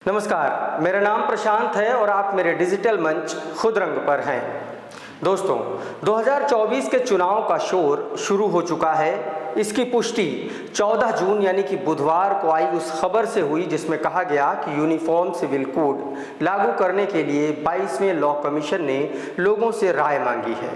नमस्कार, मेरा नाम प्रशांत है और आप मेरे डिजिटल मंच खुद रंग पर हैं। दोस्तों, 2024 के चुनाव का शोर शुरू हो चुका है। इसकी पुष्टि 14 जून यानी कि बुधवार को आई उस खबर से हुई जिसमें कहा गया कि यूनिफॉर्म सिविल कोड लागू करने के लिए 22वें लॉ कमीशन ने लोगों से राय मांगी है।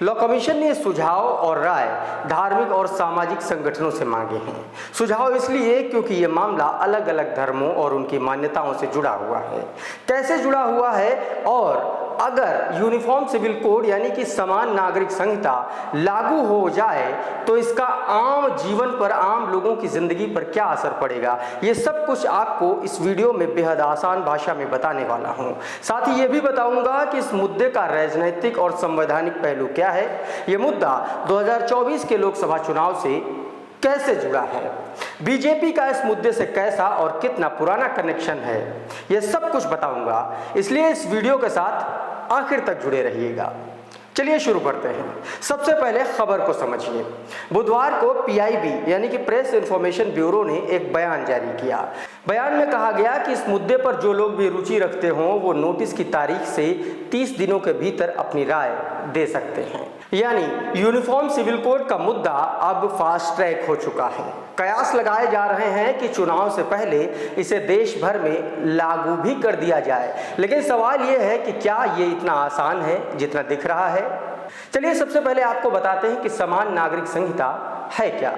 लॉ कमीशन ने सुझाव और राय धार्मिक और सामाजिक संगठनों से मांगे हैं। सुझाव इसलिए क्योंकि ये मामला अलग अलग धर्मों और उनकी मान्यताओं से जुड़ा हुआ है। कैसे जुड़ा हुआ है और अगर यूनिफॉर्म सिविल कोड यानी कि समान नागरिक संहिता लागू हो जाए तो इसका आम जीवन पर, आम लोगों की जिंदगी पर क्या असर पड़ेगा, ये सब कुछ आपको इस वीडियो में बेहद आसान भाषा में बताने वाला हूं। साथ ही ये भी बताऊंगा कि इस मुद्दे का राजनीतिक और संवैधानिक पहलू क्या है। ये मुद्दा 2024 के लोकसभा चुनाव से कैसे जुड़ा है, बीजेपी का इस मुद्दे से कैसा और कितना पुराना कनेक्शन है, ये सब कुछ बताऊंगा। इसलिए इस वीडियो के साथ आखिर तक जुड़े रहिएगा। चलिए शुरू करते हैं। सबसे पहले खबर को समझिए। बुधवार को पीआईबी यानी कि प्रेस इंफॉर्मेशन ब्यूरो ने एक बयान जारी किया। बयान में कहा गया कि इस मुद्दे पर जो लोग भी रुचि रखते हों वो नोटिस की तारीख से 30 दिनों के भीतर अपनी राय दे सकते हैं। यानी यूनिफॉर्म सिविल कोड का मुद्दा अब फास्ट ट्रैक हो चुका है। कयास लगाए जा रहे हैं कि चुनाव से पहले इसे देश भर में लागू भी कर दिया जाए। लेकिन सवाल यह है कि क्या ये इतना आसान है जितना दिख रहा है। चलिए सबसे पहले आपको बताते हैं कि समान नागरिक संहिता है क्या।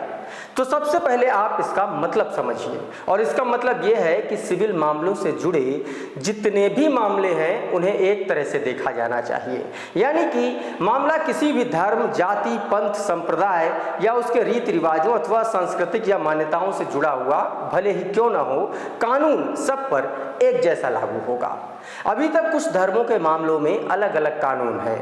तो सबसे पहले आप इसका मतलब समझिए, और इसका मतलब यह है कि सिविल मामलों से जुड़े जितने भी मामले हैं उन्हें एक तरह से देखा जाना चाहिए। यानी कि मामला किसी भी धर्म, जाति, पंथ, संप्रदाय या उसके रीति रिवाजों अथवा सांस्कृतिक या मान्यताओं से जुड़ा हुआ भले ही क्यों ना हो, कानून सब पर एक जैसा लागू होगा। अभी तक कुछ धर्मों के मामलों में अलग अलग कानून है।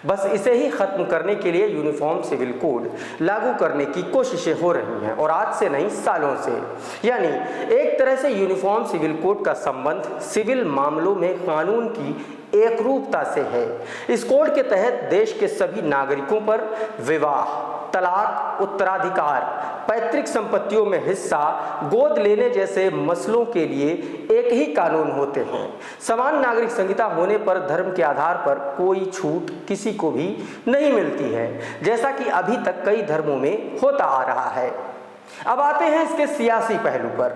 बस इसे ही खत्म करने के लिए यूनिफॉर्म सिविल कोड लागू करने की कोशिशें हो रही हैं, और आज से नहीं, सालों से। यानी एक तरह से यूनिफॉर्म सिविल कोड का संबंध सिविल मामलों में कानून की एकरूपता से है। इस कोड के तहत देश के सभी नागरिकों पर विवाह, तलाक, उत्तराधिकार, पैतृक संपत्तियों में हिस्सा, गोद लेने जैसे मसलों के लिए एक ही कानून होते हैं। समान नागरिक संहिता होने पर धर्म के आधार पर कोई छूट किसी को भी नहीं मिलती है, जैसा कि अभी तक कई धर्मों में होता आ रहा है। अब आते हैं इसके सियासी पहलू पर।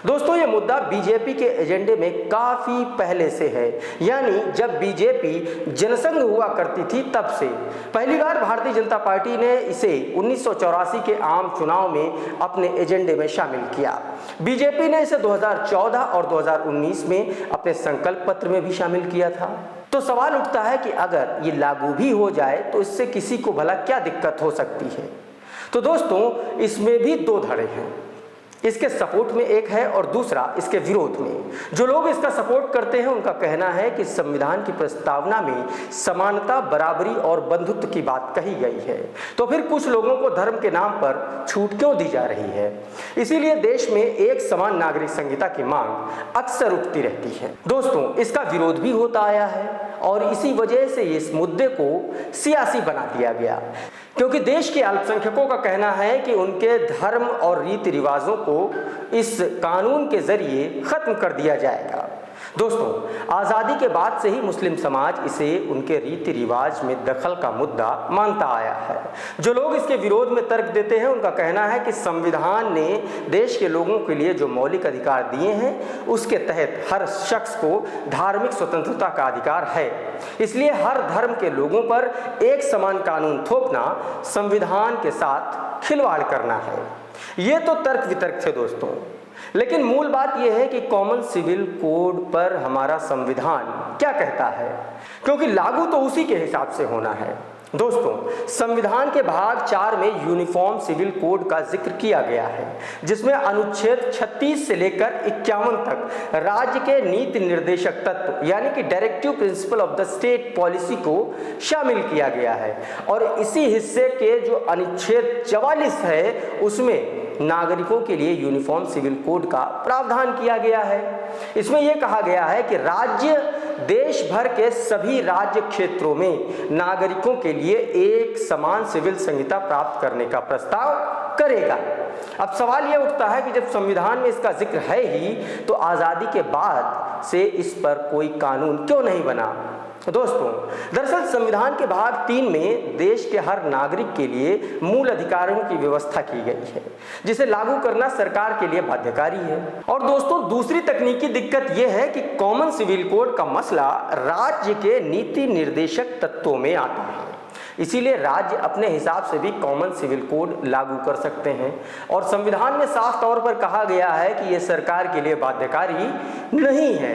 दोस्तों, ये मुद्दा बीजेपी के एजेंडे में काफी पहले से है। यानी जब बीजेपी जनसंघ हुआ करती थी तब से। पहली बार भारतीय जनता पार्टी ने इसे 1984 के आम चुनाव में अपने एजेंडे में शामिल किया। बीजेपी ने इसे 2014 और 2019 में अपने संकल्प पत्र में भी शामिल किया था। तो सवाल उठता है कि अगर ये लागू भी हो जाए तो इससे किसी को भला क्या दिक्कत हो सकती है। तो दोस्तों, इसमें भी दो धड़े हैं। इसके सपोर्ट में एक है और दूसरा इसके विरोध में। जो लोग इसका सपोर्ट करते हैं उनका कहना है कि संविधान की प्रस्तावना में समानता, बराबरी और बंधुत्व की बात कही गई है, तो फिर कुछ लोगों को धर्म के नाम पर छूट क्यों दी जा रही है। इसीलिए देश में एक समान नागरिक संहिता की मांग अक्सर उठती रहती है। दोस्तों, इसका विरोध भी होता आया है और इसी वजह से इस मुद्दे को सियासी बना दिया गया, क्योंकि देश के अल्पसंख्यकों का कहना है कि उनके धर्म और रीति रिवाजों को इस कानून के जरिए खत्म कर दिया जाएगा। दोस्तों, आज़ादी के बाद से ही मुस्लिम समाज इसे उनके रीति रिवाज में दखल का मुद्दा मानता आया है। जो लोग इसके विरोध में तर्क देते हैं उनका कहना है कि संविधान ने देश के लोगों के लिए जो मौलिक अधिकार दिए हैं उसके तहत हर शख्स को धार्मिक स्वतंत्रता का अधिकार है। इसलिए हर धर्म के लोगों पर एक समान कानून थोपना संविधान के साथ खिलवाड़ करना है। ये तो तर्क वितर्क थे दोस्तों, लेकिन मूल बात यह है कि कॉमन सिविल कोड पर हमारा संविधान क्या कहता है, क्योंकि लागू तो उसी के हिसाब से होना है। दोस्तों, संविधान के भाग 4 में यूनिफॉर्म सिविल कोड का जिक्र किया गया है, जिसमें अनुच्छेद 36 से लेकर 51 तक राज्य के नीति निर्देशक तत्व यानी कि directive principle of the state policy को शामिल किया गया है। और इसी हिस्से के जो अनुच्छेद 44 है उसमें नागरिकों के लिए यूनिफॉर्म सिविल कोड का प्रावधान किया गया है। इसमें यह कहा गया है कि राज्य देश भर के सभी राज्य क्षेत्रों में नागरिकों के लिए एक समान सिविल संहिता प्राप्त करने का प्रस्ताव करेगा। अब सवाल ये उठता है कि जब संविधान में इसका जिक्र है ही तो आज़ादी के बाद से इस पर कोई कानून क्यों नहीं बना। दोस्तों, दरअसल संविधान के भाग 3 में देश के हर नागरिक के लिए मूल अधिकारों की व्यवस्था की गई है, जिसे लागू करना सरकार के लिए बाध्यकारी है। और दोस्तों, दूसरी तकनीकी दिक्कत यह है कि कॉमन सिविल कोड का मसला राज्य के नीति निर्देशक तत्वों में आता है। इसीलिए राज्य अपने हिसाब से भी कॉमन सिविल कोड लागू कर सकते हैं और संविधान में साफ तौर पर कहा गया है कि यह सरकार के लिए बाध्यकारी नहीं है।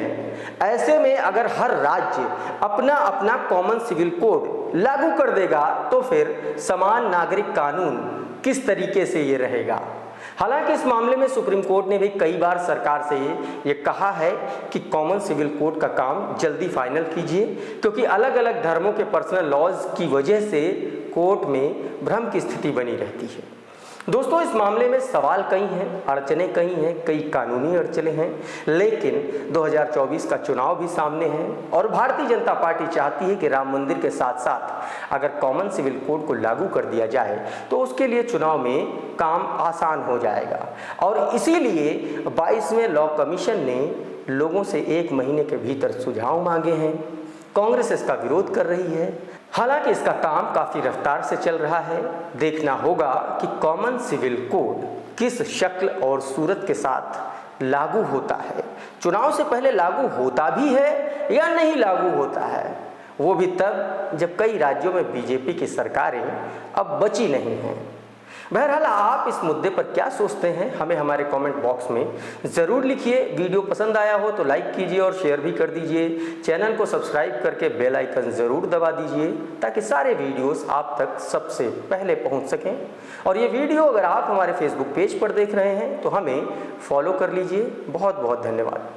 ऐसे में अगर हर राज्य अपना अपना कॉमन सिविल कोड लागू कर देगा तो फिर समान नागरिक कानून किस तरीके से ये रहेगा। हालांकि इस मामले में सुप्रीम कोर्ट ने भी कई बार सरकार से ये कहा है कि कॉमन सिविल कोड का काम जल्दी फाइनल कीजिए, क्योंकि अलग अलग धर्मों के पर्सनल लॉज की वजह से कोर्ट में भ्रम की स्थिति बनी रहती है। दोस्तों, इस मामले में सवाल कई हैं, अड़चनें कई हैं, कई कानूनी अड़चनें हैं, लेकिन 2024 का चुनाव भी सामने है और भारतीय जनता पार्टी चाहती है कि राम मंदिर के साथ साथ अगर कॉमन सिविल कोड को लागू कर दिया जाए तो उसके लिए चुनाव में काम आसान हो जाएगा। और इसीलिए 22वें लॉ कमीशन ने लोगों से 1 महीने के भीतर सुझाव मांगे हैं। कांग्रेस इसका विरोध कर रही है। हालांकि इसका काम काफ़ी रफ्तार से चल रहा है। देखना होगा कि कॉमन सिविल कोड किस शक्ल और सूरत के साथ लागू होता है, चुनाव से पहले लागू होता भी है या नहीं लागू होता है, वो भी तब जब कई राज्यों में बीजेपी की सरकारें अब बची नहीं हैं। बहरहाल, आप इस मुद्दे पर क्या सोचते हैं हमें हमारे कमेंट बॉक्स में ज़रूर लिखिए। वीडियो पसंद आया हो तो लाइक कीजिए और शेयर भी कर दीजिए। चैनल को सब्सक्राइब करके बेल आइकन ज़रूर दबा दीजिए ताकि सारे वीडियोस आप तक सबसे पहले पहुंच सकें। और ये वीडियो अगर आप हमारे फेसबुक पेज पर देख रहे हैं तो हमें फॉलो कर लीजिए। बहुत बहुत धन्यवाद।